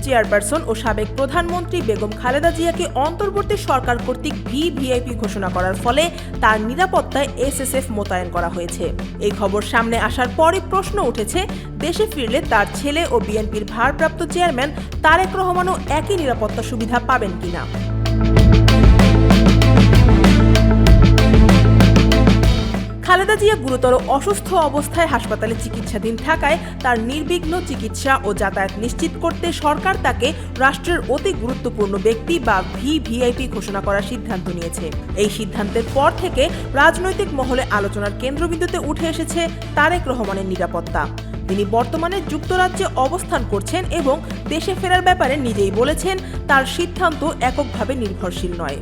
Chairperson ও সাবেক প্রধানমন্ত্রী বেগম খালেদা জিয়াকে অন্তর্বর্তী সরকার কর্তৃক ভিভিআইপি ঘোষণা করার ফলে তার নিরাপত্তায় এসএসএফ মোতায়েন করা হয়েছে। এই খবর সামনে আসার পরই প্রশ্ন উঠেছে, দেশে ফিরলে তার ছেলে ও বিএনপির ভারপ্রাপ্ত চেয়ারম্যান তারেক রহমানও একই নিরাপত্তা সুবিধা পাবেন কিনা। খালেদা জিয়া গুরুতর অসুস্থ অবস্থায় হাসপাতালে চিকিৎসাধীন থাকায় তার নির্বিঘ্ন চিকিৎসা ও যাতায়াত নিশ্চিত করতে সরকার তাকে রাষ্ট্রের অতি গুরুত্বপূর্ণ ব্যক্তি বা ভিভিআইপি ঘোষণা করার সিদ্ধান্ত নিয়েছে। এই সিদ্ধান্তের পর থেকে রাজনৈতিক মহলে আলোচনার কেন্দ্রবিন্দুতে উঠে এসেছে তারেক রহমানের নিরাপত্তা। তিনি বর্তমানে যুক্তরাজ্যে অবস্থান করছেন এবং দেশে ফেরার ব্যাপারে নিজেই বলেছেন, তার সিদ্ধান্ত এককভাবে নির্ভরশীল নয়।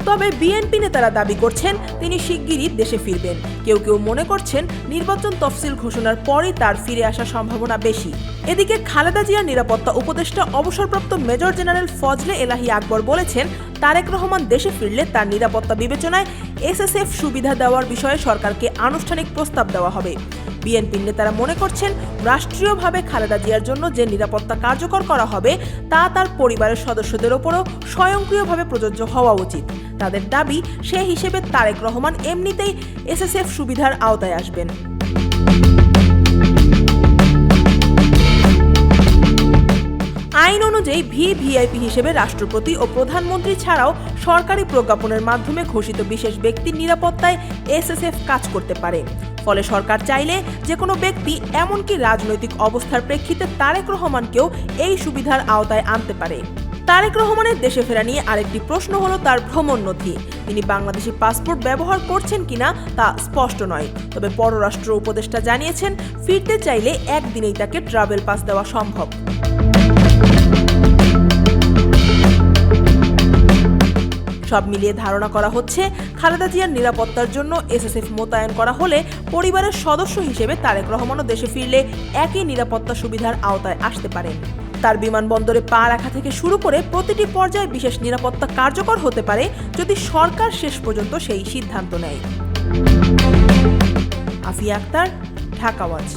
তবে বিএনপি নেতারা দাবি করছেন তিনি শিগগিরই দেশে ফিরবেন। কেউ কেউ মনে করছেন নির্বাচন তফসিল ঘোষণার পরই তার ফিরে আসার সম্ভাবনা বেশি। এদিকে খালেদা জিয়ার নিরাপত্তা উপদেষ্টা অবসরপ্রাপ্ত মেজর জেনারেল ফজলে এলাহি আকবর বলেছেন, তারেক রহমান দেশে ফিরলে তার নিরাপত্তা বিবেচনায় এসএসএফ সুবিধা দেওয়ার বিষয়ে সরকারকে আনুষ্ঠানিক প্রস্তাব দেওয়া হবে। বিএনপির নেতারা মনে করছেন, রাষ্ট্রীয়ভাবে খালেদা জিয়ার জন্য যে নিরাপত্তা কার্যকর করা হবে তা তার পরিবারের সদস্যদের ওপরও স্বয়ংক্রিয়ভাবে প্রযোজ্য হওয়া উচিত। তাদের দাবি, সে হিসেবে তারেক রহমান এমনিতেই এসএসএফ সুবিধার আওতায় আসবেন। আইন অনুযায়ী ভিভিআইপি হিসেবে রাষ্ট্রপতি ও প্রধানমন্ত্রী ছাড়াও সরকারি প্রজ্ঞাপনের মাধ্যমে ঘোষিত বিশেষ ব্যক্তির নিরাপত্তায় এসএসএফ কাজ করতে পারে। ফলে সরকার চাইলে যে কোনো ব্যক্তি, এমনকি রাজনৈতিক অবস্থার প্রেক্ষিতে তারেক রহমানকেও এই সুবিধার আওতায় আনতে পারে। তারেক রহমানের দেশে ফেরা নিয়ে আরেকটি প্রশ্ন হলো তার ভ্রমণ নথি। তিনি বাংলাদেশি পাসপোর্ট ব্যবহার করছেন কিনা তা স্পষ্ট নয়। তবে পররাষ্ট্র উপদেষ্টা জানিয়েছেন, ফিরতে চাইলে একদিনেই তাকে ট্রাভেল পাস দেওয়া সম্ভব। সব মিলিয়ে ধারণা করা হচ্ছে, খালেদা জিয়ার নিরাপত্তার জন্য এসএসএফ মোতায়েন করা হলে পরিবারের সদস্য হিসেবে তারেক রহমানও দেশে ফিরলে একই নিরাপত্তা সুবিধার আওতায় আসতে পারেন। তার বিমানবন্দরে পা রাখা থেকে শুরু করে প্রতিটি পর্যায়ে বিশেষ নিরাপত্তা কার্যকর হতে পারে যদি সরকার শেষ পর্যন্ত সেই সিদ্ধান্ত নেয়। আফিয়া আক্তার, ঢাকা ওয়াচ।